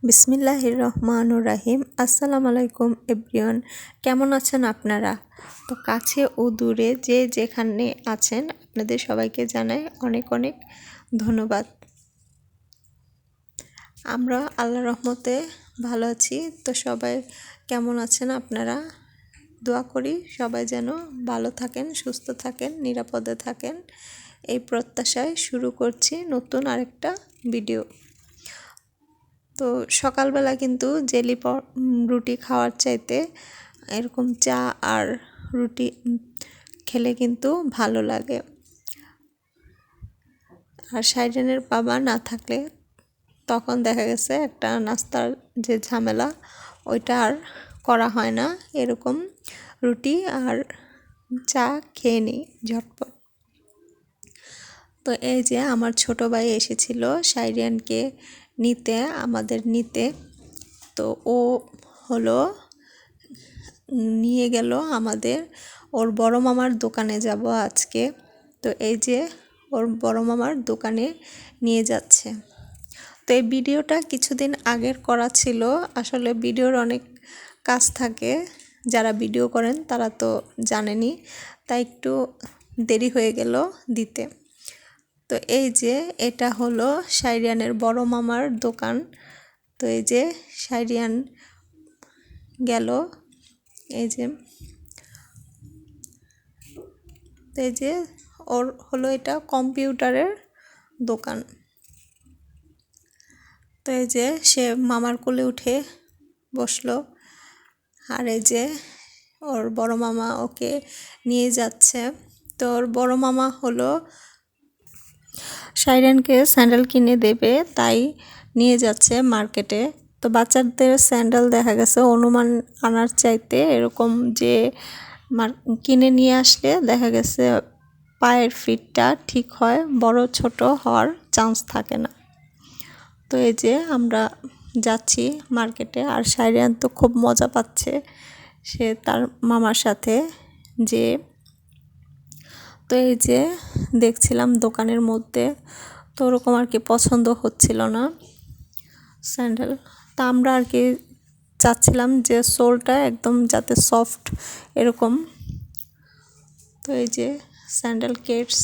বিসমিল্লাহির রহমানুর রাহিম। আসসালামু আলাইকুম এভরিওয়ান, কেমন আছেন আপনারা? তো কাছে ও দূরে যে যেখানে আছেন আপনাদের সবাইকে জানাই অনেক অনেক ধন্যবাদ। আমরা আল্লাহর রহমতে ভালো আছি। তো সবাই কেমন আছেন আপনারা? দোয়া করি সবাই যেন ভালো থাকেন, সুস্থ থাকেন, নিরাপদে থাকেন, এই প্রত্যাশায় শুরু করছি নতুন আরেকটা ভিডিও। তো সকালবেলা কিন্তু রুটি খাওয়ার চাইতে এরকম চা আর রুটি খেলে কিন্তু ভালো লাগে। আর সাইডেনের বাবা না থাকলে তখন দেখা গেছে একটা নাস্তার যে ঝামেলা ওইটা আর করা হয় না, এরকম রুটি আর চা খেয়ে নিই ঝটপট। তো এই যে আমার ছোট ভাই এসেছিল সাইরিয়ানকে আমাদের নিতে। তো ও হলো নিয়ে গেল ওর বড় মামার দোকানে যাব আজকে। তো এই যে ওর বড় মামার দোকানে নিয়ে যাচ্ছে। তো এই ভিডিওটা কিছুদিন আগের করা ছিল। আসলে ভিডিওর অনেক কাজ থাকে, যারা ভিডিও করেন তারা তো জানেনই, তাই একটু দেরি হয়ে গেল দিতে। তো এই যে এটা হলো সাইরিয়ানের বড় মামার দোকান। তো এই যে সাইরিয়ান গেল, এই যে ওর হলো এটা কম্পিউটারের দোকান। তো এই যে সে মামার কোলে উঠে বসলো, আর এই যে ওর বড় মামা ওকে নিয়ে যাচ্ছে। তো ওর বড় মামা হলো সাইরেনকে স্যান্ডেল কিনে দেবে, তাই নিয়ে যাচ্ছে মার্কেটে। তো বাচ্চাদের স্যান্ডেল দেখা গেছে অনুমান আনার চাইতে এরকম যে কিনে নিয়ে আসলে দেখা গেছে পায়ের ফিটটা ঠিক হয়, বড় ছোট হওয়ার চান্স থাকে না। তো এই যে আমরা যাচ্ছি মার্কেটে, আর সাইরিয়ান তো খুব মজা পাচ্ছে সে তার মামার সাথে যে। তো এই যে দেখছিলাম দোকানের মধ্যে, তো ওরকম আর কি পছন্দ হচ্ছিল না স্যান্ডেল। তা আমরা আর কি চাচ্ছিলাম যে সোলটা একদম যাতে সফট এরকম। তো এই যে স্যান্ডেল কেটস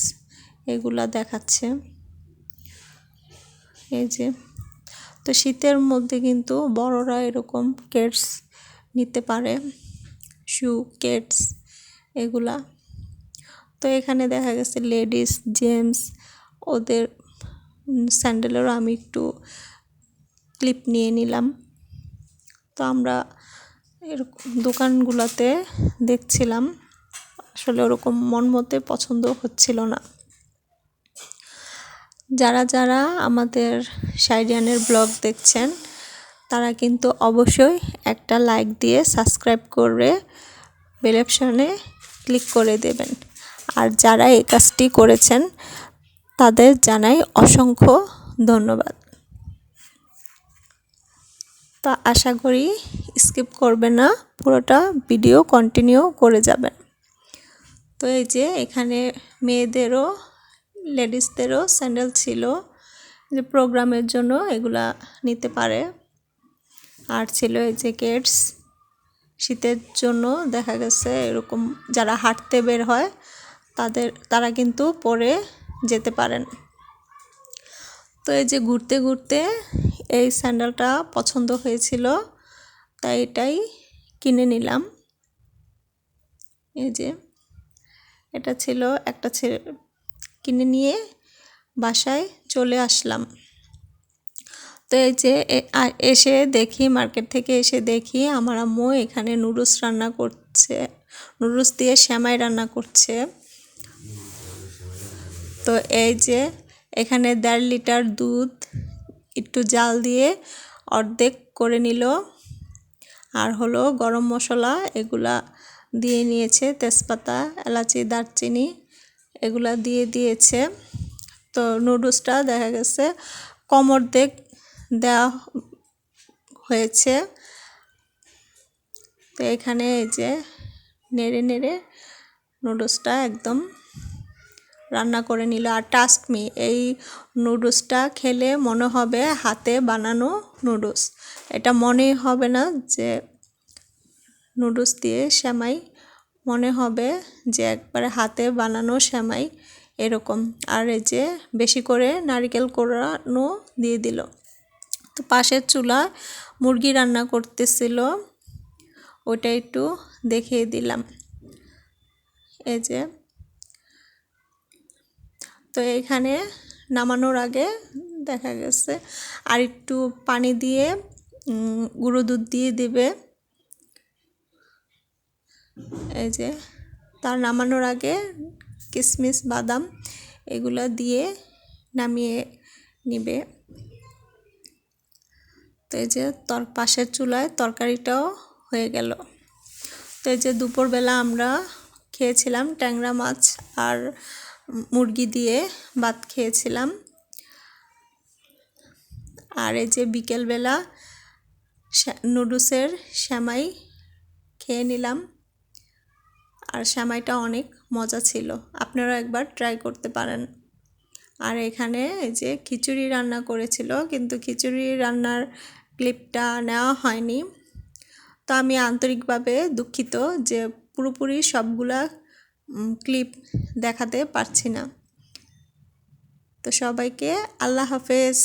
এগুলা দেখাচ্ছে। এই যে তো শীতের মধ্যে কিন্তু বড়রা এরকম কেটস নিতে পারে, শু কেটস এগুলা। তো এখানে দেখা গেছে লেডিস জেন্টস ওদের স্যান্ডেলেরও আমি একটু ক্লিপ নিয়ে নিলাম। তো আমরা এরকম দোকানগুলোতে দেখছিলাম, আসলে ওরকম মন মতে পছন্দ হচ্ছিল না। যারা যারা আমাদের সাইরিয়ানের ব্লগ দেখছেন তারা কিন্তু অবশ্যই একটা লাইক দিয়ে সাবস্ক্রাইব করে বেল অপশনে ক্লিক করে দেবেন। আর যারা এই কাজটি করেছেন তাদের জানাই অসংখ্য ধন্যবাদ। তা আশা করি স্কিপ করবে না, পুরোটা ভিডিও কন্টিনিউ করে যাবেন। তো এই যে এখানে মেয়েদেরও লেডিসদেরও স্যান্ডেল ছিল, যে প্রোগ্রামের জন্য এগুলা নিতে পারে। আর ছিল এই জ্যাকেটস শীতের জন্য, দেখা গেছে এরকম যারা হাঁটতে বের হয় তারা কিন্তু পরে যেতে পারেন। তো এই যে ঘুরতে ঘুরতে এই স্যান্ডেলটা পছন্দ হয়েছিল, তাই এটাই কিনে নিলাম। এই যে এটা ছিল একটা কিনে নিয়ে বাসায় চলে আসলাম। তো এই যে এসে দেখি, মার্কেট থেকে এসে দেখি আমার আম্মু এখানে নুডলস রান্না করছে, নুডলস দিয়ে সেমাই রান্না করছে। তো এই যে এখানে 1.5 লিটার দুধ একটু জাল দিয়ে অর্ধেক করে নিল, আর হলো গরম মশলা এগুলা দিয়ে নিয়েছে, তেজপাতা এলাচি দারচিনি এগুলা দিয়ে দিয়েছে। তো নুডলসটা দেখা গেছে কম অর্ধেক দেওয়া হয়েছে। তো এখানে এই যে নেড়ে নেড়ে নুডলসটা একদম রান্না করে নিল। আর ট্রাস্ট মি, এই নুডলসটা খেলে মনে হবে হাতে বানানো নুডলস। এটা মনেই হবে না যে নুডলস দিয়ে সেমাই, মনে হবে যে একবারে হাতে বানানো সেমাই এরকম। আর এই যে বেশি করে নারকেল কোড়ানো দিয়ে দিল। তো পাশের চুলায় মুরগি রান্না করতেছিল, ওটা একটু দেখিয়ে দিলাম। এই যে, তো এখানে নামানোর আগে দেখা গেছে আর একটু পানি দিয়ে গুঁড়ো দুধ দিয়ে দিবে। এই যে, তার নামানোর আগে কিশমিশ বাদাম এগুলো দিয়ে নামিয়ে নিবে। তো এই যে পাশের চুলায় তরকারিটাও হয়ে গেল। তো এই যে দুপুরবেলা আমরা খেয়েছিলাম ট্যাংরা মাছ আর মুরগি দিয়ে ভাত খেয়েছিলাম। আর এই যে বিকেলবেলা নুডলসের সেমাই খেয়ে নিলাম। আর সেমাইটা অনেক মজা ছিল, আপনারা একবার ট্রাই করতে পারেন। আর এখানে এই যে খিচুড়ি রান্না করেছিল, কিন্তু খিচুড়ি রান্নার ক্লিপটা নেওয়া হয়নি। তো আমি আন্তরিকভাবে দুঃখিত যে পুরোপুরি সবগুলা ক্লিপ দেখাতে পারছি না। তো সবাইকে আল্লাহ হাফেজ।